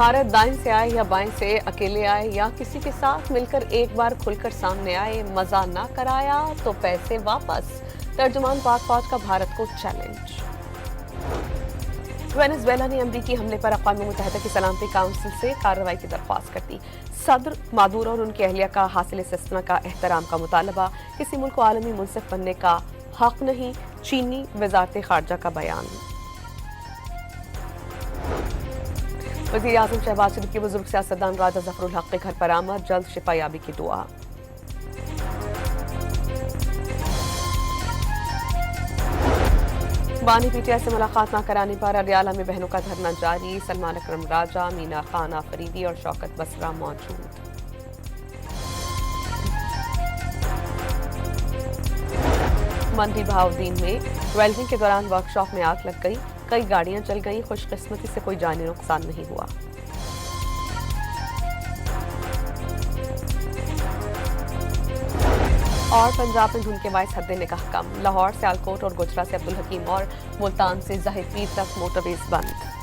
महारत दाएं से आए या बाएं से, अकेले आए या किसी के साथ मिलकर एक बार खुलकर सामने आए, मजा ना कराया तो पैसे वापस। तर्जुमान पाक फौज का भारत को चैलेंज। वेनेजुएला ने अमरीकी हमले पर अक़वाम मुत्तहिदा की सलामती काउंसिल से कार्रवाई की दरख्वास्त कर दी। सदर मादुरो और उनकी अहलिया का हासिल इस्तिस्ना का एहतराम का मुतालबा। किसी मुल्क को आलमी मुंसिफ बनने का हक नहीं, चीनी वजारत खारजा का बयान। वज़ीर आज़म शहबाज शरीफ के बुजुर्ग सियासतदान राजा ज़फ़रुल हक के घर पर आमद, जल्द शिफायाबी की दुआ। बानी पीटीआई से मुलाकात न कराने पर अडियाला में बहनों का धरना जारी। सलमान अकरम राजा, मीना खान आफरीदी और शौकत बसरा मौजूद। मंडी बहाउद्दीन में वेल्डिंग के दौरान वर्कशॉप में आग लग गई, कई गाड़ियां जल गईं। खुशकिस्मती से कोई जानी नुकसान नहीं हुआ। और पंजाब में धुंध के बायस हद निगाह कम। लाहौर, सियालकोट और गुजरा से अब्दुल हकीम और मुल्तान से ज़ाहिद पीर तक मोटरवेज बंद।